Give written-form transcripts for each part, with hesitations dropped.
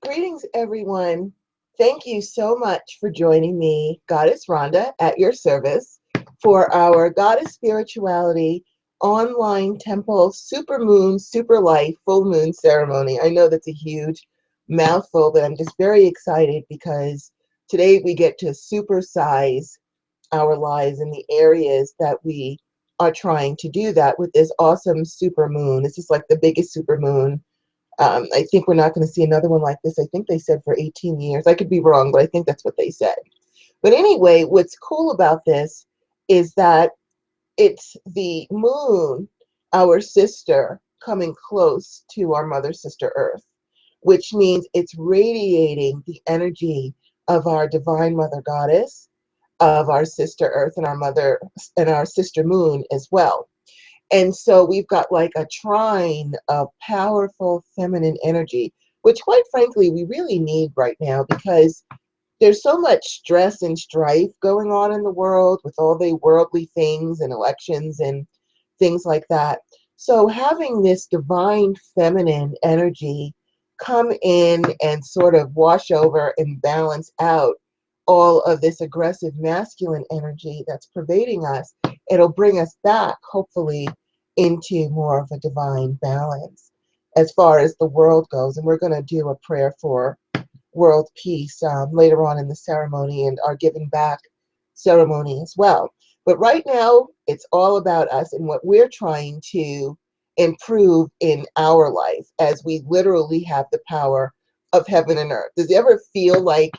Greetings, everyone. Thank you so much for joining me, Goddess Rhonda, at your service for our Goddess Spirituality online temple supermoon, super light, full moon ceremony. I know that's a huge mouthful, but I'm just very excited because today we get to supersize our lives in the areas that we are trying to do that with this awesome super moon. This is like the biggest super moon. I think we're not going to see another one like this. I think they said for 18 years. I could be wrong, but I think that's what they said. But anyway, what's cool about this is that it's the moon, our sister, coming close to our mother sister Earth, which means it's radiating the energy of our divine mother goddess, of our sister Earth, and our mother and our sister moon as well. And so we've got like a trine of powerful feminine energy, which quite frankly, we really need right now because there's so much stress and strife going on in the world with all the worldly things and elections and things like that. So having this divine feminine energy come in and sort of wash over and balance out all of this aggressive masculine energy that's pervading us, it'll bring us back, hopefully, into more of a divine balance as far as the world goes. And we're going to do a prayer for world peace later on in the ceremony and our giving back ceremony as well. But right now, it's all about us and what we're trying to improve in our life as we literally have the power of heaven and earth. Does it ever feel like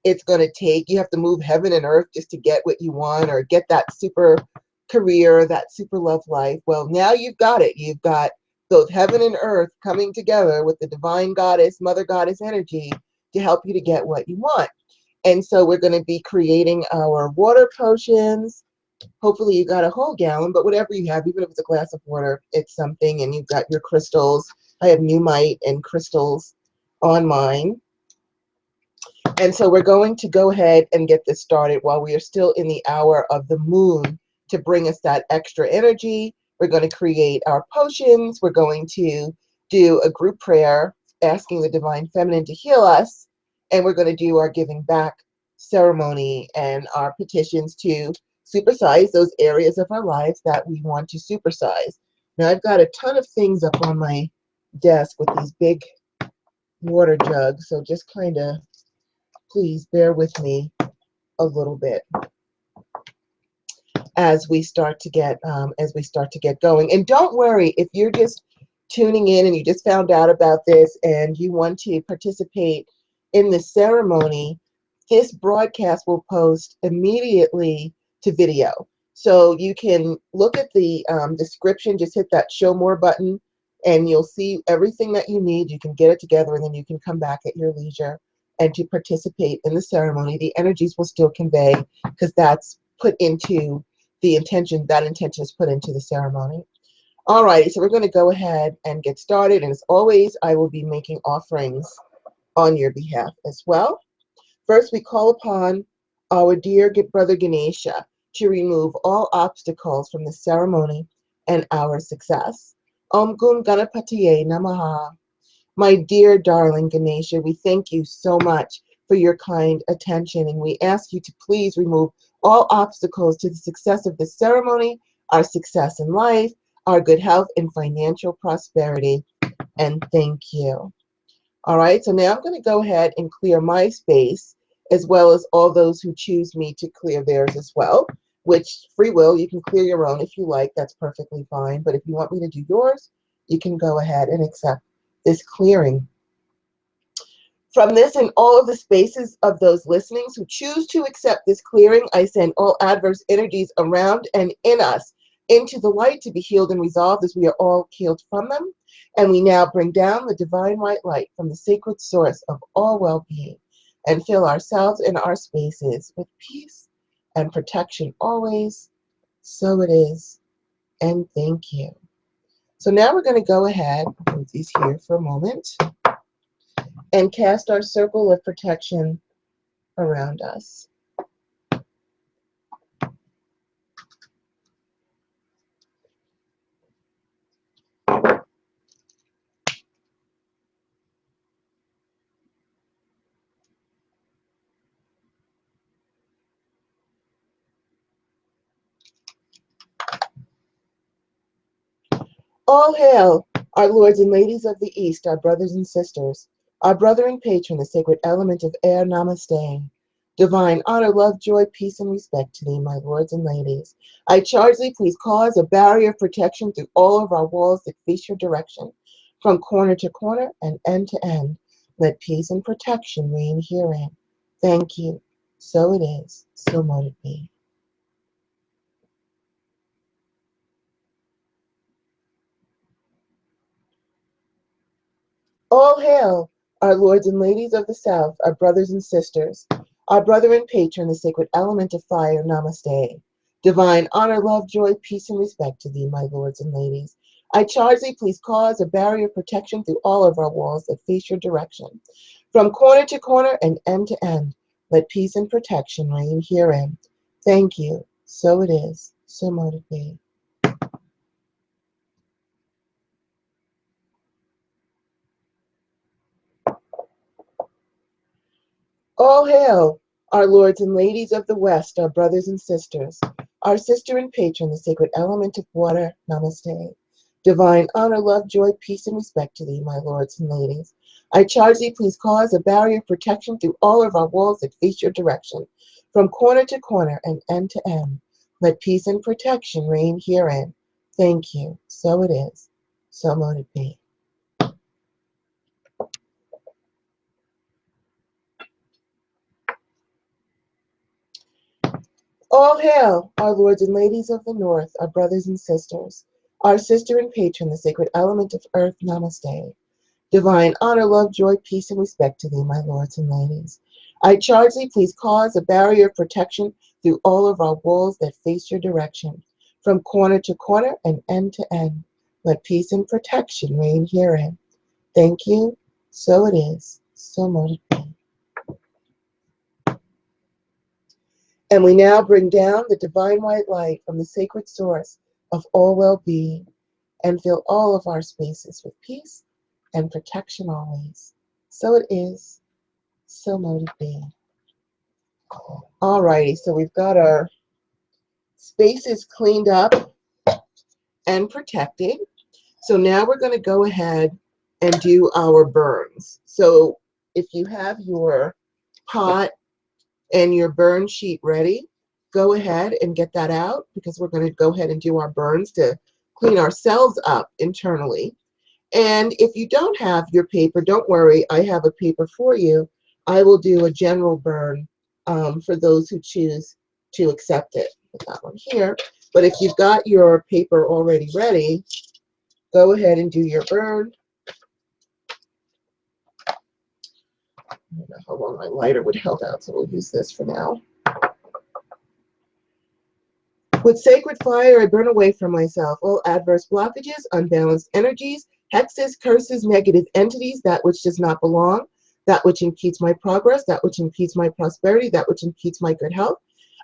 it's going to take, you have to move heaven and earth just to get what you want or get that super career, that super love life? Well, now you've got it. You've got both heaven and earth coming together with the divine goddess, mother goddess energy to help you to get what you want. And so we're going to be creating our water potions. Hopefully you got a whole gallon, but whatever you have, even if it's a glass of water, it's something. And you've got your crystals. I have Numite and crystals on mine. And so we're going to go ahead and get this started while we are still in the hour of the moon to bring us that extra energy. We're going to create our potions. We're going to do a group prayer asking the divine feminine to heal us. And we're going to do our giving back ceremony and our petitions to supersize those areas of our lives that we want to supersize. Now I've got a ton of things up on my desk with these big water jugs. So just kind of please bear with me a little bit as we start to get going. And don't worry if you're just tuning in and you just found out about this and you want to participate in the ceremony. This broadcast will post immediately to video, so you can look at the description. Just hit that show more button and you'll see everything that you need. You can get it together and then you can come back at your leisure and to participate in the ceremony. The energies will still convey because that's put into the intention. That intention is put into the ceremony. All righty, so we're going to go ahead and get started. And as always, I will be making offerings on your behalf as well. First, we call upon our dear brother Ganesha to remove all obstacles from the ceremony and our success. Om Gum Ganapatiye Namaha. My dear darling Ganesha, we thank you so much for your kind attention, and we ask you to please remove all obstacles to the success of this ceremony, our success in life, our good health, and financial prosperity. And thank you. All right, so now I'm going to go ahead and clear my space, as well as all those who choose me to clear theirs as well, which free will, you can clear your own if you like. That's perfectly fine. But if you want me to do yours, you can go ahead and accept this clearing. From this and all of the spaces of those listenings who choose to accept this clearing, I send all adverse energies around and in us into the light to be healed and resolved as we are all healed from them. And we now bring down the divine white light from the sacred source of all well-being and fill ourselves and our spaces with peace and protection always. So it is. And thank you. So now we're going to go ahead, I'll put these here for a moment, and cast our circle of protection around us. All hail, our lords and ladies of the East, our brothers and sisters, our brother and patron, the sacred element of air, namaste. Divine honor, love, joy, peace, and respect to thee, my lords and ladies. I charge thee, please cause a barrier of protection through all of our walls that face your direction, from corner to corner and end to end. Let peace and protection reign herein. Thank you. So it is. So mote it be. All hail, our lords and ladies of the South, our brothers and sisters, our brother and patron, the sacred element of fire, namaste. Divine honor, love, joy, peace, and respect to thee, my lords and ladies. I charge thee, please cause a barrier of protection through all of our walls that face your direction, from corner to corner and end to end. Let peace and protection reign herein. Thank you. So it is. So mote it be. All hail, our lords and ladies of the West, our brothers and sisters, our sister and patron, the sacred element of water, namaste. Divine honor, love, joy, peace, and respect to thee, my lords and ladies. I charge thee, please cause a barrier of protection through all of our walls that face your direction, from corner to corner and end to end. Let peace and protection reign herein. Thank you. So it is. So mote it be. All hail, our lords and ladies of the North, our brothers and sisters, our sister and patron, the sacred element of earth, namaste. Divine honor, love, joy, peace, and respect to thee, my lords and ladies. I charge thee, please cause a barrier of protection through all of our walls that face your direction, from corner to corner and end to end. Let peace and protection reign herein. Thank you. So it is. So mote it be. And we now bring down the divine white light from the sacred source of all well-being and fill all of our spaces with peace and protection always. So it is. So mote it be. Alrighty, so we've got our spaces cleaned up and protected. So now we're going to go ahead and do our burns. So if you have your pot and your burn sheet ready, go ahead and get that out, because we're going to go ahead and do our burns to clean ourselves up internally. And if you don't have your paper, don't worry, I have a paper for you. I will do a general burn for those who choose to accept it. Put that one here. But if you've got your paper already ready, go ahead and do your burn. I don't know how long my lighter would hold out, so we'll use this for now. With sacred fire, I burn away from myself all adverse blockages, unbalanced energies, hexes, curses, negative entities, that which does not belong, that which impedes my progress, that which impedes my prosperity, that which impedes my good health,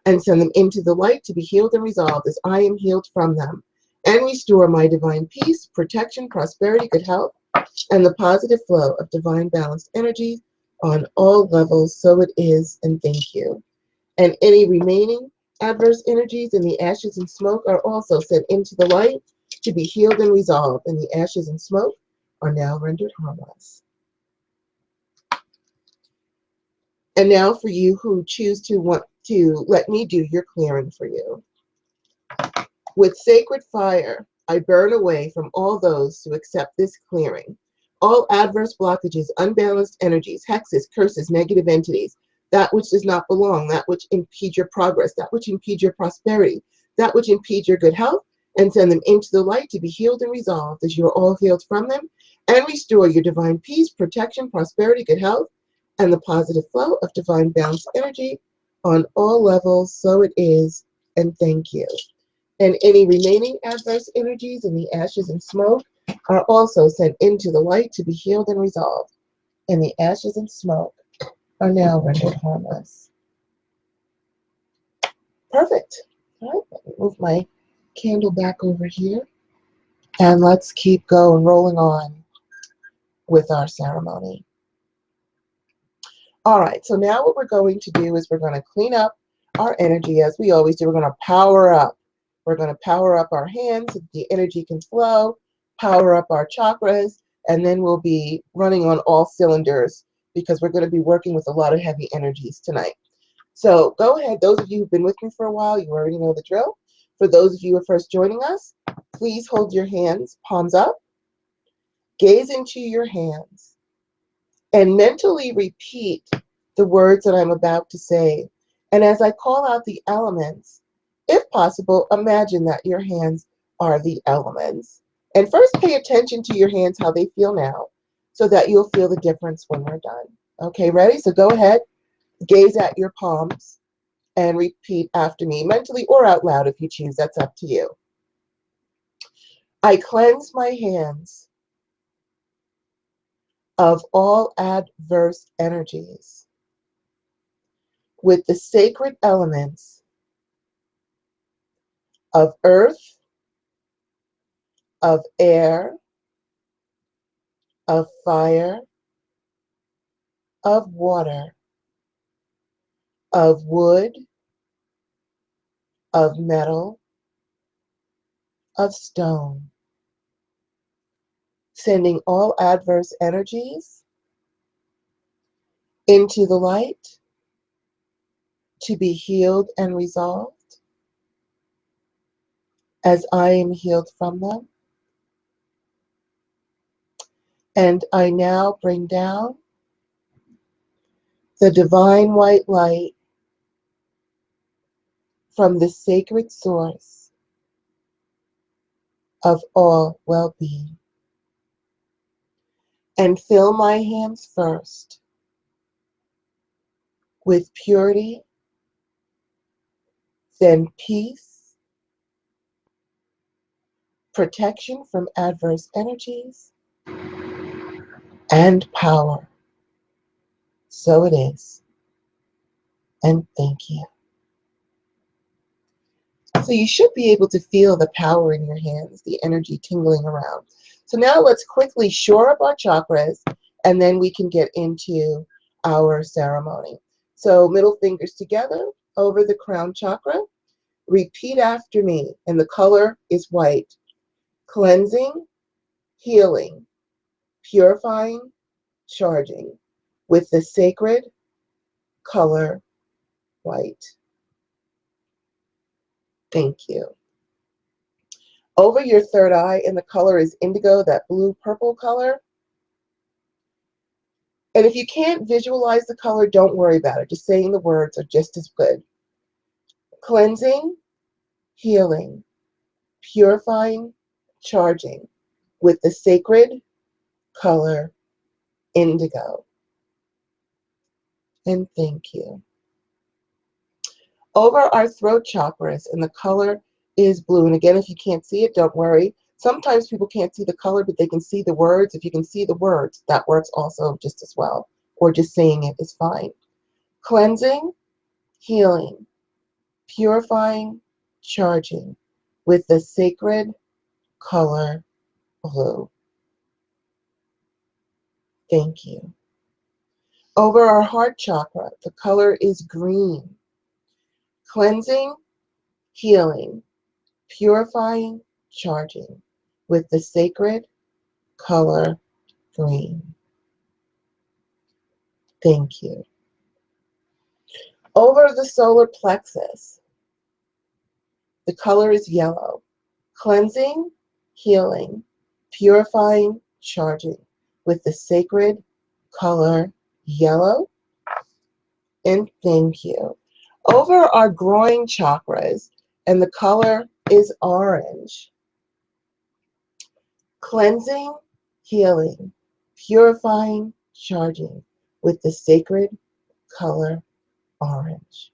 and send them into the light to be healed and resolved as I am healed from them. And restore my divine peace, protection, prosperity, good health, and the positive flow of divine balanced energy on all levels. So it is, and thank you. And any remaining adverse energies in the ashes and smoke are also sent into the light to be healed and resolved, and the ashes and smoke are now rendered harmless. And now for you who choose to want to let me do your clearing for you. With sacred fire, I burn away from all those who accept this clearing all adverse blockages, unbalanced energies, hexes, curses, negative entities, that which does not belong, that which impedes your progress, that which impedes your prosperity, that which impedes your good health, and send them into the light to be healed and resolved as you are all healed from them, and restore your divine peace, protection, prosperity, good health, and the positive flow of divine balanced energy on all levels. So it is, and thank you. And any remaining adverse energies in the ashes and smoke are also sent into the light to be healed and resolved, and the ashes and smoke are now rendered harmless. Perfect. All right, let me move my candle back over here, and let's keep going, rolling on with our ceremony. All right, so now what we're going to do is we're going to clean up our energy as we always do. We're going to power up. We're going to power up our hands so the energy can flow power up our chakras, and then we'll be running on all cylinders because we're going to be working with a lot of heavy energies tonight. So go ahead. Those of you who've been with me for a while, you already know the drill. For those of you who are first joining us, please hold your hands, palms up, gaze into your hands, and mentally repeat the words that I'm about to say. And as I call out the elements, if possible, imagine that your hands are the elements. And first pay attention to your hands, how they feel now, so that you'll feel the difference when we're done. Okay, ready? So go ahead, gaze at your palms, and repeat after me, mentally or out loud if you choose. That's up to you. I cleanse my hands of all adverse energies with the sacred elements of earth, of air, of fire, of water, of wood, of metal, of stone, sending all adverse energies into the light to be healed and resolved as I am healed from them. And I now bring down the divine white light from the sacred source of all well-being, and fill my hands first with purity, then peace, protection from adverse energies, and power. So it is, and thank you. So you should be able to feel the power in your hands, the energy tingling around. So now let's quickly shore up our chakras, and then we can get into our ceremony. So middle fingers together over the crown chakra. Repeat after me, and the color is white. Cleansing, healing, purifying, charging with the sacred color white. Thank you. Over your third eye, and the color is indigo, that blue-purple color. And if you can't visualize the color, don't worry about it. Just saying the words are just as good. Cleansing, healing, purifying, charging with the sacred color indigo. And thank you. Over our throat chakras, and the color is blue. And again, if you can't see it, don't worry. Sometimes people can't see the color, but they can see the words. If you can see the words, that works also just as well. Or just saying it is fine. Cleansing, healing, purifying, charging with the sacred color blue. Thank you. Over our heart chakra, the color is green. Cleansing, healing, purifying, charging with the sacred color green. Thank you. Over the solar plexus, the color is yellow. Cleansing, healing, purifying, charging with the sacred color yellow. And thank you. Over our groin chakras, and the color is orange. Cleansing, healing, purifying, charging with the sacred color orange.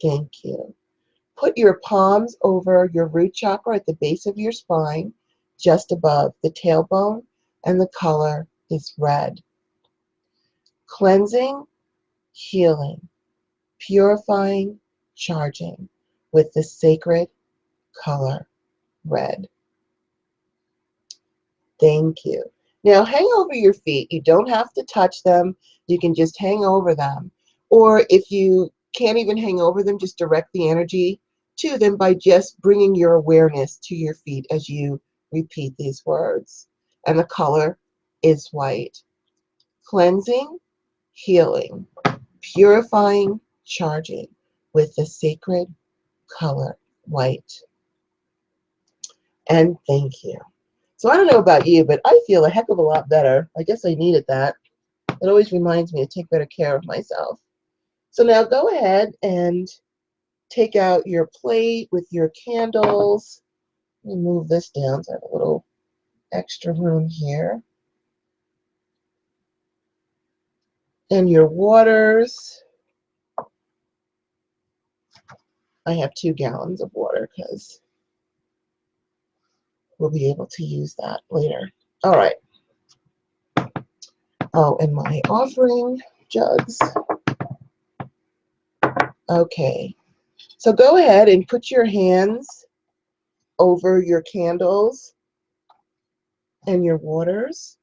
Thank you. Put your palms over your root chakra at the base of your spine, just above the tailbone, and the color is red. Cleansing, healing, purifying, charging with the sacred color red. Thank you. Now hang over your feet. You don't have to touch them. You can just hang over them. Or if you can't even hang over them, just direct the energy to them by just bringing your awareness to your feet as you repeat these words. And the color is white. Cleansing, healing, purifying, charging with the sacred color white. And thank you. So I don't know about you, but I feel a heck of a lot better. I guess I needed that. It always reminds me to take better care of myself. So now go ahead and take out your plate with your candles. Let me move this down so I have a little extra room here. And your waters. I have 2 gallons of water because we'll be able to use that later. All right. Oh, and my offering jugs. Okay. So go ahead and put your hands over your candles and your waters.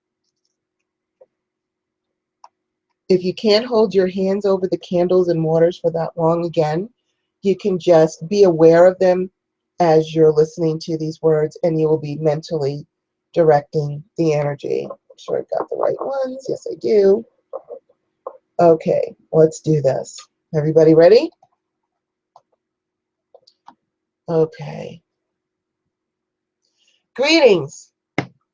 If you can't hold your hands over the candles and waters for that long, again, you can just be aware of them as you're listening to these words, and you will be mentally directing the energy. Make sure I've got the right ones. Yes, I do. Okay, let's do this. Everybody ready? Okay. Greetings,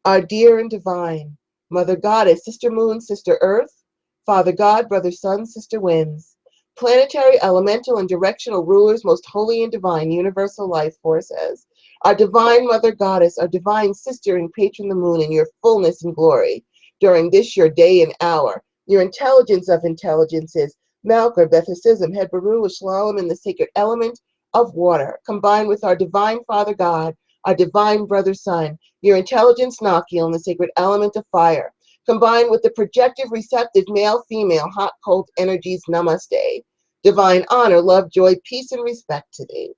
our dear and divine Mother Goddess, Sister Moon, Sister Earth, Father God, Brother Sun, Sister Winds, planetary, elemental, and directional rulers, most holy and divine, universal life forces, our divine Mother Goddess, our divine sister and patron the moon in your fullness and glory, during this your day and hour, your intelligence of intelligences, Malker, Bethacism, Hedbaru, Shalom, and the sacred element of water, combined with our divine Father God, our divine Brother Sun, your intelligence Nakiel, and the sacred element of fire, combined with the projective, receptive, male, female, hot, cold energies, namaste. Divine honor, love, joy, peace, and respect to thee.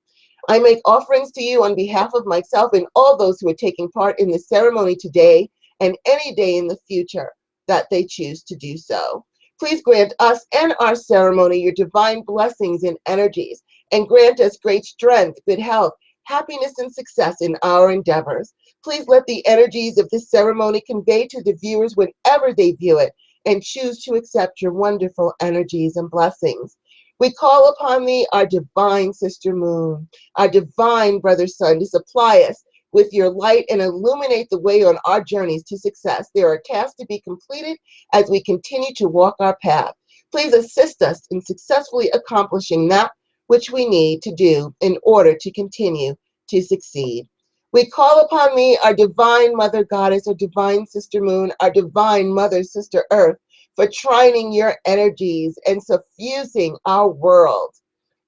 I make offerings to you on behalf of myself and all those who are taking part in this ceremony today and any day in the future that they choose to do so. Please grant us and our ceremony your divine blessings and energies, and grant us great strength, good health, happiness, and success in our endeavors. Please let the energies of this ceremony convey to the viewers whenever they view it and choose to accept your wonderful energies and blessings. We call upon thee, our divine Sister Moon, our divine Brother Sun, to supply us with your light and illuminate the way on our journeys to success. There are tasks to be completed as we continue to walk our path. Please assist us in successfully accomplishing that which we need to do in order to continue to succeed. We call upon thee, our divine Mother Goddess, our divine Sister Moon, our divine Mother Sister Earth, for trining your energies and suffusing our world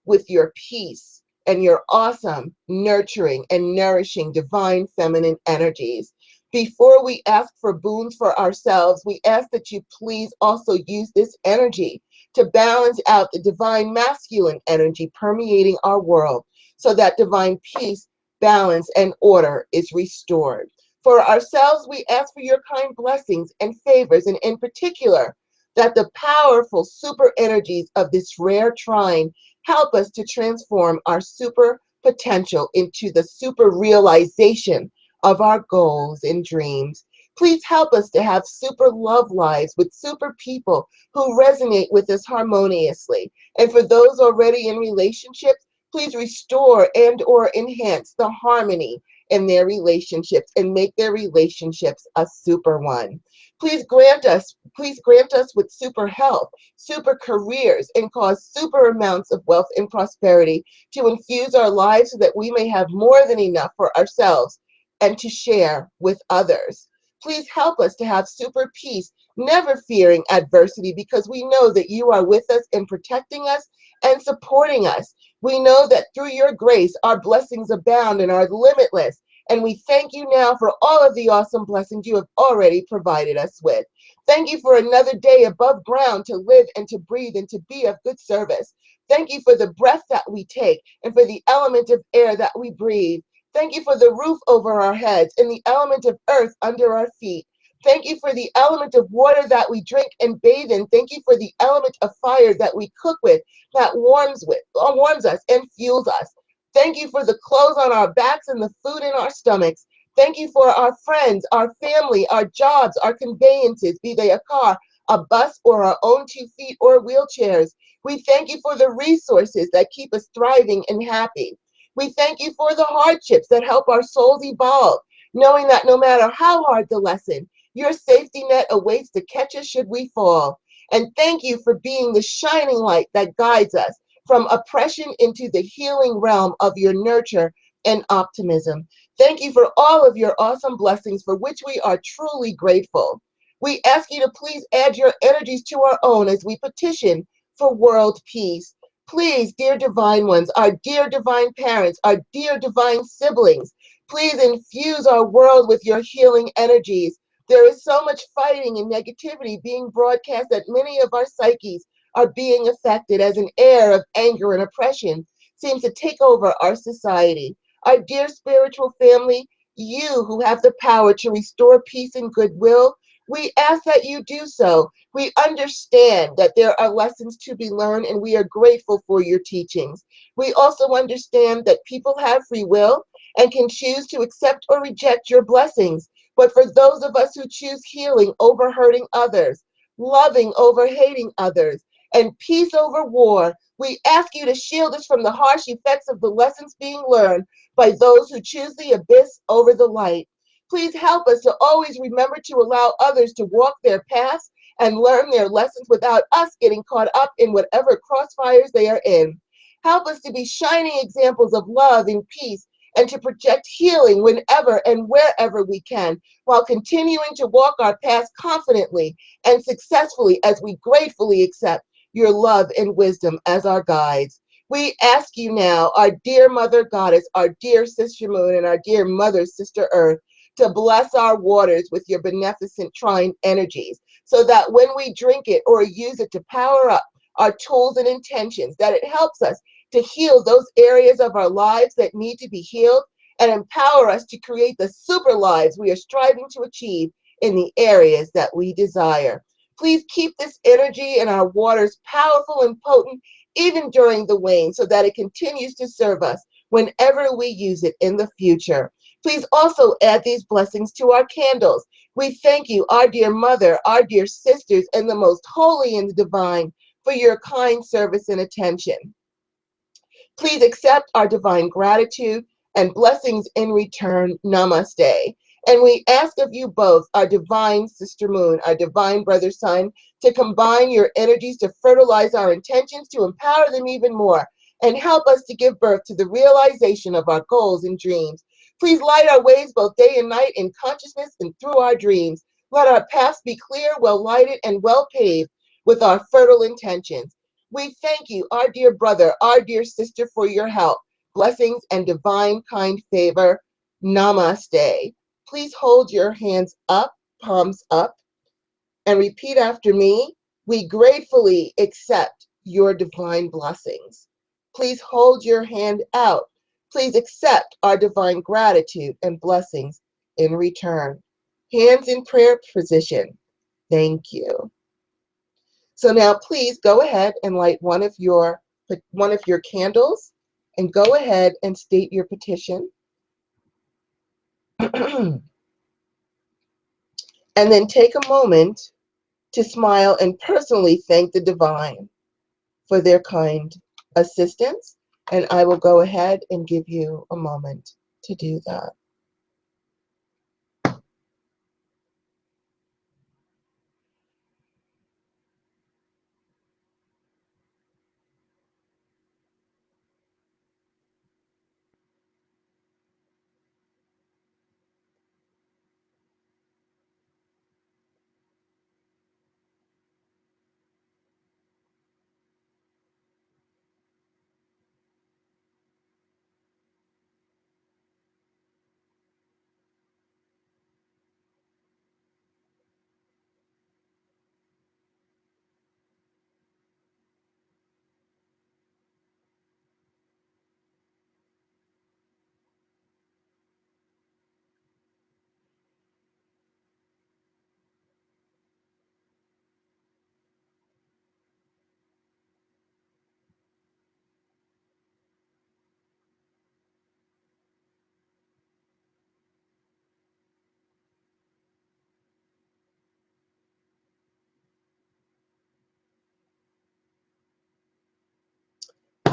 with your peace and your awesome, nurturing, and nourishing divine feminine energies. Before we ask for boons for ourselves, we ask that you please also use this energy to balance out the divine masculine energy permeating our world so that divine peace, balance, and order is restored. For ourselves, we ask for your kind blessings and favors, and in particular, that the powerful super energies of this rare trine help us to transform our super potential into the super realization of our goals and dreams. Please help us to have super love lives with super people who resonate with us harmoniously. And for those already in relationships, please restore and or enhance the harmony in their relationships and make their relationships a super one. Please grant us with super health, super careers, and cause super amounts of wealth and prosperity to infuse our lives so that we may have more than enough for ourselves and to share with others. Please help us to have super peace, never fearing adversity, because we know that you are with us and protecting us and supporting us. We know that through your grace, our blessings abound and are limitless. And we thank you now for all of the awesome blessings you have already provided us with. Thank you for another day above ground to live and to breathe and to be of good service. Thank you for the breath that we take and for the element of air that we breathe. Thank you for the roof over our heads and the element of earth under our feet. Thank you for the element of water that we drink and bathe in. Thank you for the element of fire that we cook with, that warms us and fuels us. Thank you for the clothes on our backs and the food in our stomachs. Thank you for our friends, our family, our jobs, our conveyances, be they a car, a bus, or our own 2 feet or wheelchairs. We thank you for the resources that keep us thriving and happy. We thank you for the hardships that help our souls evolve, knowing that no matter how hard the lesson, your safety net awaits to catch us should we fall. And thank you for being the shining light that guides us from oppression into the healing realm of your nurture and optimism. Thank you for all of your awesome blessings for which we are truly grateful. We ask you to please add your energies to our own as we petition for world peace. Please, dear divine ones, our dear divine parents, our dear divine siblings, please infuse our world with your healing energies. There is so much fighting and negativity being broadcast that many of our psyches are being affected as an air of anger and oppression seems to take over our society. Our dear spiritual family, you who have the power to restore peace and goodwill, we ask that you do so. We understand that there are lessons to be learned, and we are grateful for your teachings. We also understand that people have free will and can choose to accept or reject your blessings. But for those of us who choose healing over hurting others, loving over hating others, and peace over war, we ask you to shield us from the harsh effects of the lessons being learned by those who choose the abyss over the light. Please help us to always remember to allow others to walk their paths and learn their lessons without us getting caught up in whatever crossfires they are in. Help us to be shining examples of love and peace and to project healing whenever and wherever we can, while continuing to walk our paths confidently and successfully as we gratefully accept your love and wisdom as our guides. We ask you now, our dear Mother Goddess, our dear Sister Moon, and our dear Mother Sister Earth, to bless our waters with your beneficent trine energies, so that when we drink it or use it to power up our tools and intentions, that it helps us to heal those areas of our lives that need to be healed and empower us to create the super lives we are striving to achieve in the areas that we desire. Please keep this energy in our waters powerful and potent even during the wane, so that it continues to serve us whenever we use it in the future. Please also add these blessings to our candles. We thank you, our dear Mother, our dear sisters, and the most holy and divine, for your kind service and attention. Please accept our divine gratitude and blessings in return. Namaste. And we ask of you both, our divine Sister Moon, our divine brother Sun, to combine your energies to fertilize our intentions, to empower them even more, and help us to give birth to the realization of our goals and dreams. Please light our ways both day and night in consciousness and through our dreams. Let our paths be clear, well lighted, and well paved with our fertile intentions. We thank you, our dear brother, our dear sister, for your help, blessings, and divine kind favor. Namaste. Please hold your hands up, palms up, and repeat after me. We gratefully accept your divine blessings. Please hold your hand out. Please accept our divine gratitude and blessings in return. Hands in prayer position. Thank you. So now please go ahead and light one of your candles, and go ahead and state your petition. And then take a moment to smile and personally thank the divine for their kind assistance. And I will go ahead and give you a moment to do that.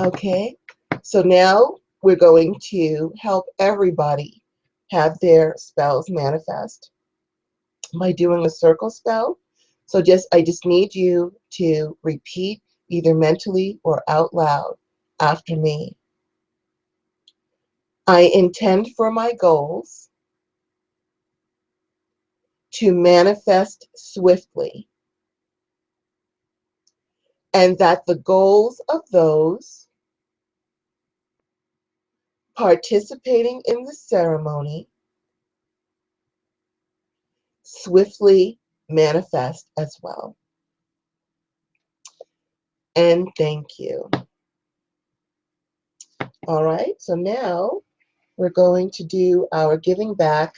Okay, so now we're going to help everybody have their spells manifest by doing a circle spell. So I just need you to repeat either mentally or out loud after me. I intend for my goals to manifest swiftly, and that the goals of those participating in the ceremony swiftly manifest as well. And thank you. All right, so now we're going to do our giving back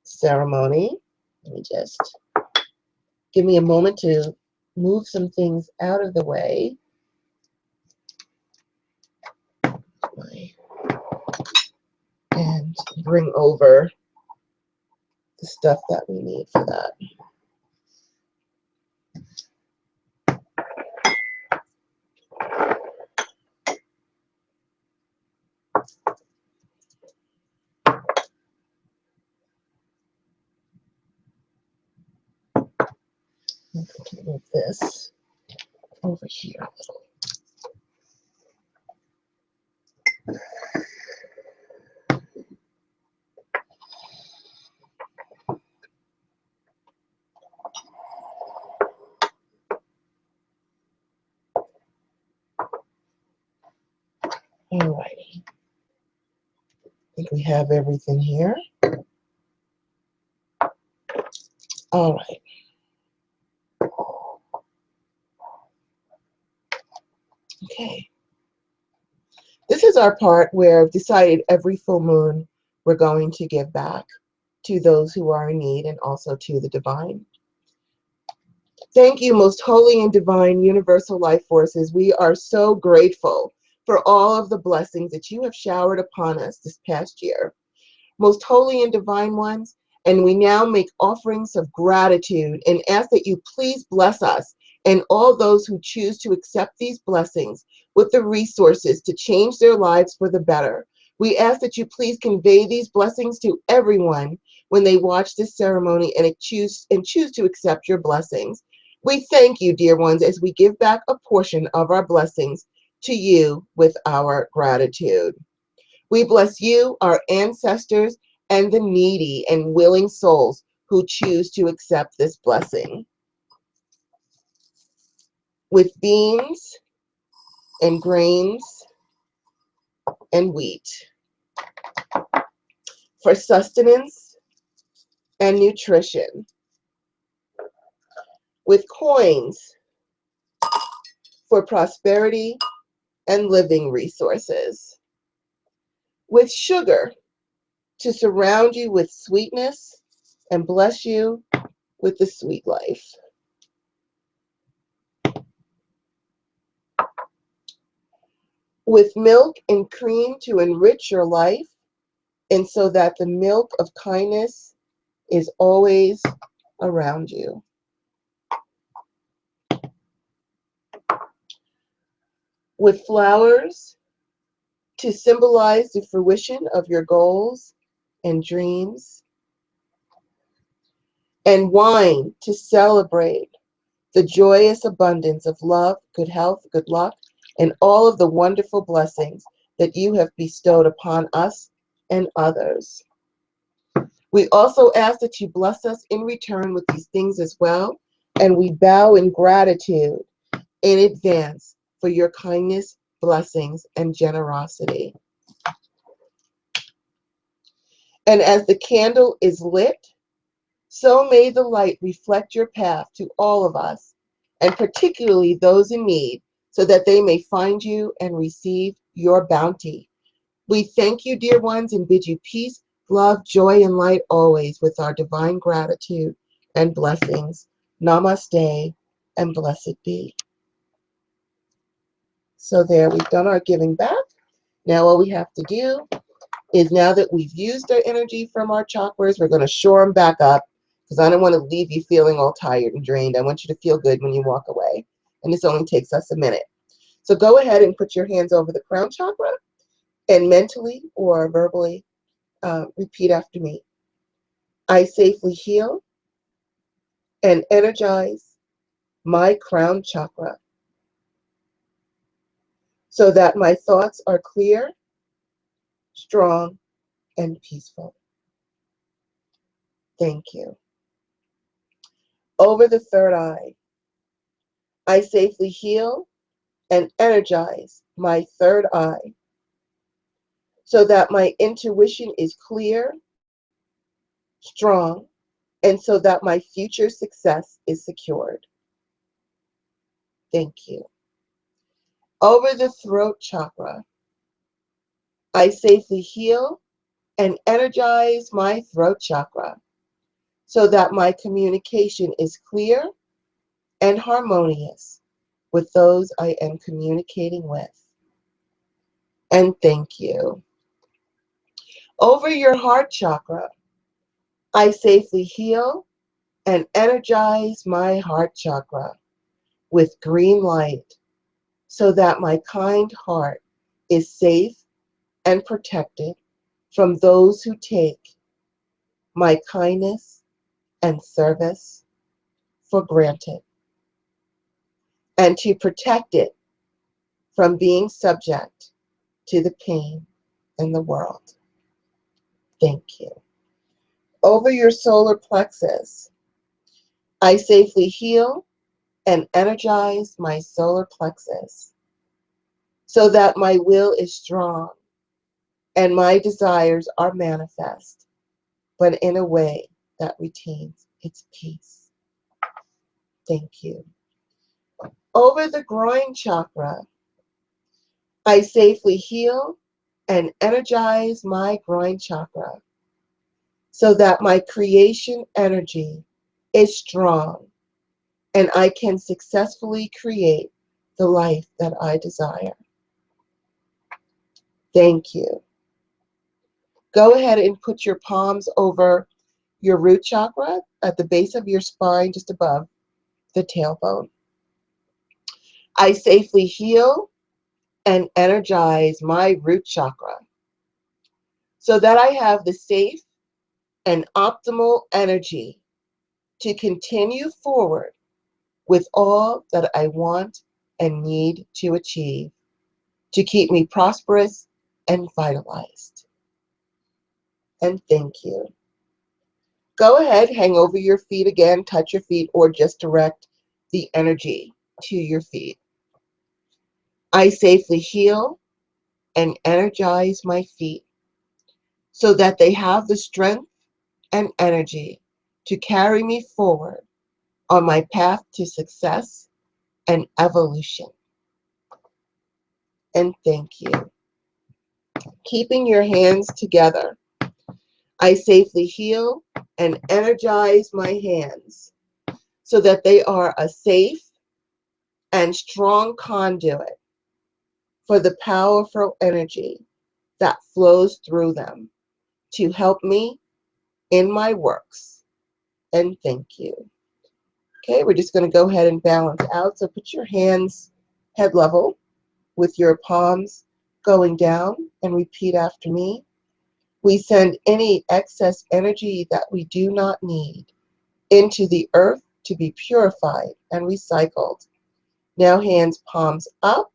ceremony. Let me just give me a moment to move some things out of the way. And bring over the stuff that we need for that. I'm going to move this over here a little. Alrighty. I think we have everything here. All right. Okay. This is our part where I've decided every full moon we're going to give back to those who are in need and also to the divine. Thank you, most holy and divine universal life forces. We are so grateful for all of the blessings that you have showered upon us this past year. Most holy and divine ones, and we now make offerings of gratitude and ask that you please bless us and all those who choose to accept these blessings with the resources to change their lives for the better. We ask that you please convey these blessings to everyone when they watch this ceremony and choose to accept your blessings. We thank you, dear ones, as we give back a portion of our blessings to you with our gratitude. We bless you, our ancestors, and the needy and willing souls who choose to accept this blessing. With beans and grains and wheat for sustenance and nutrition. With coins for prosperity and living resources. With sugar to surround you with sweetness and bless you with the sweet life. With milk and cream to enrich your life, and so that the milk of kindness is always around you. With flowers to symbolize the fruition of your goals and dreams. And wine to celebrate the joyous abundance of love, good health, good luck, and all of the wonderful blessings that you have bestowed upon us and others. We also ask that you bless us in return with these things as well, and we bow in gratitude in advance for your kindness, blessings, and generosity. And as the candle is lit, so may the light reflect your path to all of us, and particularly those in need, so that they may find you and receive your bounty. We thank you, dear ones, and bid you peace, love, joy, and light always with our divine gratitude and blessings. Namaste, and blessed be. So there, we've done our giving back. Now all we have to do is, now that we've used our energy from our chakras, we're going to shore them back up, because I don't want to leave you feeling all tired and drained. I want you to feel good when you walk away. And this only takes us a minute. So go ahead and put your hands over the crown chakra and mentally or verbally repeat after me. I safely heal and energize my crown chakra so that my thoughts are clear, strong, and peaceful. Thank you. Over the third eye, I safely heal and energize my third eye so that my intuition is clear, strong, and so that my future success is secured. Thank you. Over the throat chakra, I safely heal and energize my throat chakra so that my communication is clear and harmonious with those I am communicating with. And thank you. Over your heart chakra, I safely heal and energize my heart chakra with green light so that my kind heart is safe and protected from those who take my kindness and service for granted, and to protect it from being subject to the pain in the world. Thank you. Over your solar plexus, I safely heal and energize my solar plexus so that my will is strong and my desires are manifest, but in a way that retains its peace. Thank you. Over the groin chakra, I safely heal and energize my groin chakra so that my creation energy is strong and I can successfully create the life that I desire. Thank you. Go ahead and put your palms over your root chakra at the base of your spine, just above the tailbone. I safely heal and energize my root chakra so that I have the safe and optimal energy to continue forward with all that I want and need to achieve to keep me prosperous and vitalized. And thank you. Go ahead, hang over your feet again, touch your feet, or just direct the energy to your feet. I safely heal and energize my feet so that they have the strength and energy to carry me forward on my path to success and evolution. And thank you. Keeping your hands together, I safely heal and energize my hands so that they are a safe and strong conduit for the powerful energy that flows through them to help me in my works. And thank you. Okay, we're just going to go ahead and balance out. So put your hands head level with your palms going down and repeat after me. We send any excess energy that we do not need into the earth to be purified and recycled. Now hands palms up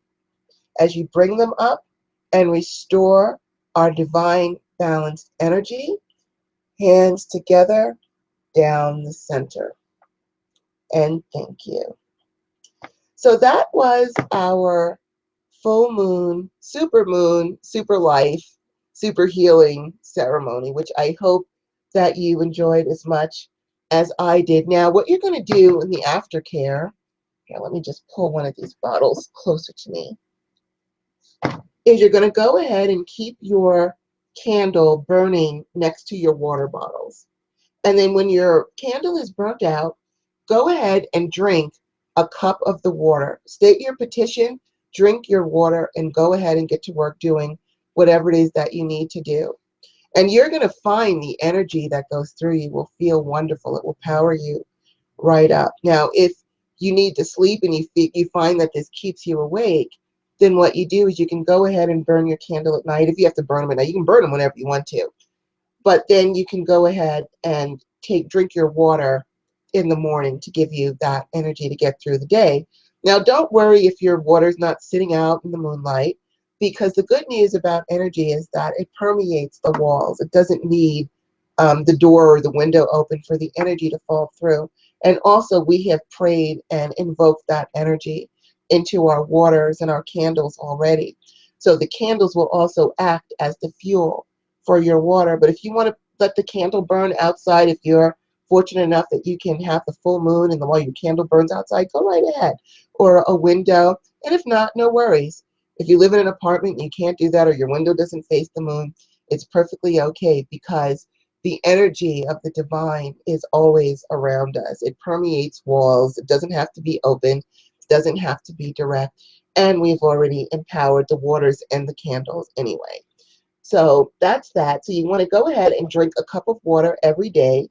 as you bring them up and restore our divine balanced energy. Hands together down the center. And thank you. So that was our full moon, super life, super healing ceremony, which I hope that you enjoyed as much as I did. Now, what you're going to do in the aftercare, here, let me just pull one of these bottles closer to me, is you're going to go ahead and keep your candle burning next to your water bottles. And then when your candle is burnt out, go ahead and drink a cup of the water. State your petition, drink your water, and go ahead and get to work doing whatever it is that you need to do. And you're going to find the energy that goes through you will feel wonderful. It will power you right up. Now, if you need to sleep and you find that this keeps you awake, then what you do is you can go ahead and burn your candle at night. If you have to burn them at night, you can burn them whenever you want to. But then you can go ahead and drink your water in the morning to give you that energy to get through the day. Now, don't worry if your water's not sitting out in the moonlight, because the good news about energy is that it permeates the walls. It doesn't need the door or the window open for the energy to fall through. And also, we have prayed and invoked that energy into our waters and our candles already. So the candles will also act as the fuel for your water. But if you want to let the candle burn outside, if you're fortunate enough that you can have the full moon and while your candle burns outside, go right ahead. Or a window. And if not, no worries. If you live in an apartment and you can't do that, or your window doesn't face the moon, it's perfectly okay, because the energy of the divine is always around us. It permeates walls. It doesn't have to be open. It doesn't have to be direct. And we've already empowered the waters and the candles anyway. So that's that. So you want to go ahead and drink a cup of water every day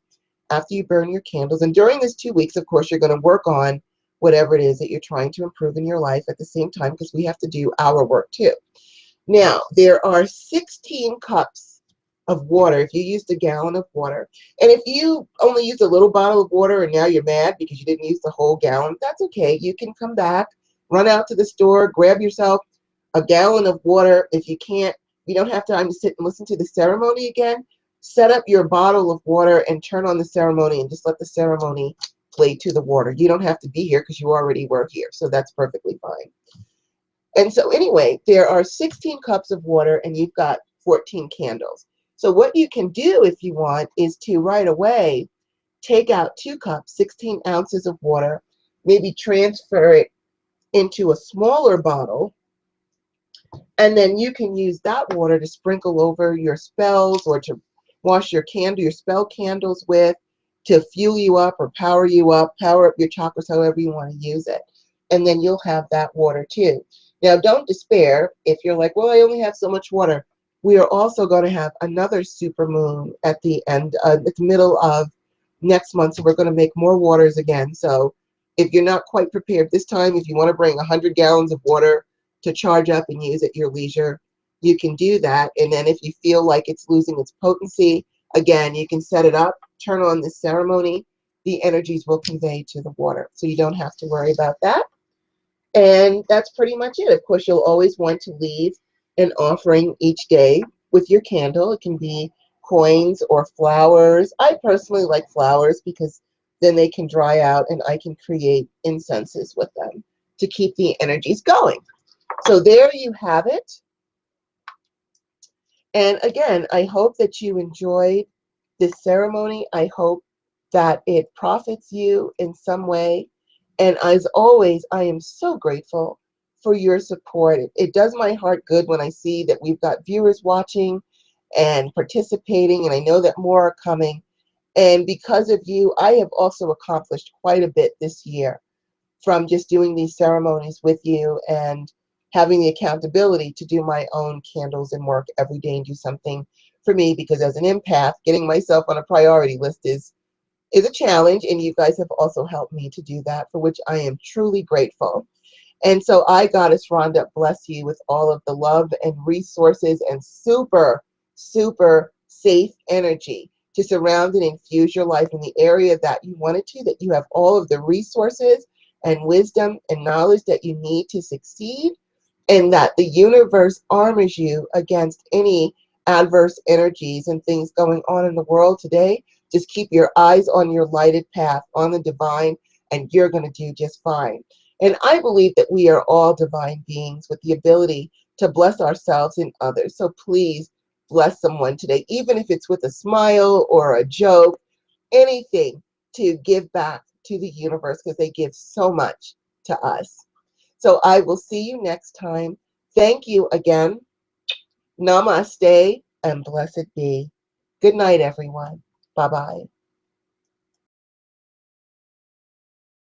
after you burn your candles. And during this 2 weeks, of course, you're going to work on whatever it is that you're trying to improve in your life at the same time, because we have to do our work too. Now, there are 16 cups of water if you used a gallon of water. And if you only used a little bottle of water and now you're mad because you didn't use the whole gallon, that's okay. You can come back, run out to the store, grab yourself a gallon of water. If you can't, you don't have time to sit and listen to the ceremony again. Set up your bottle of water and turn on the ceremony and just let the ceremony play to the water. You don't have to be here because you already were here. So that's perfectly fine. And so anyway, there are 16 cups of water and you've got 14 candles. So what you can do if you want is to right away take out 2 cups, 16 ounces of water, maybe transfer it into a smaller bottle, and then you can use that water to sprinkle over your spells or to wash your spell candles with, to fuel you up or power you up, power up your chakras, however you want to use it. And then you'll have that water too. Now, don't despair if you're like, well, I only have so much water. We are also going to have another super moon at the end, at the middle of next month. So we're going to make more waters again. So if you're not quite prepared this time, if you want to bring 100 gallons of water to charge up and use at your leisure, you can do that. And then if you feel like it's losing its potency, again, you can set it up, turn on the ceremony. The energies will convey to the water. So you don't have to worry about that. And that's pretty much it. Of course, you'll always want to leave an offering each day with your candle. It can be coins or flowers. I personally like flowers because then they can dry out and I can create incenses with them to keep the energies going. So there you have it. And again, I hope that you enjoyed this ceremony. I hope that it profits you in some way. And as always, I am so grateful for your support. It does my heart good when I see that we've got viewers watching and participating, and I know that more are coming. And because of you, I have also accomplished quite a bit this year from just doing these ceremonies with you and having the accountability to do my own candles and work every day and do something for me, because as an empath, getting myself on a priority list is a challenge, and you guys have also helped me to do that, for which I am truly grateful. And so I, Goddess Rhonda, bless you with all of the love and resources and super, super safe energy to surround and infuse your life in the area that you wanted to, that you have all of the resources and wisdom and knowledge that you need to succeed, and that the universe armors you against any adverse energies and things going on in the world today. Just keep your eyes on your lighted path, on the divine, and you're going to do just fine. And I believe that we are all divine beings with the ability to bless ourselves and others. So please bless someone today, even if it's with a smile or a joke, anything to give back to the universe, because they give so much to us. So I will see you next time. Thank you again. Namaste and blessed be. Good night, everyone. Bye-bye.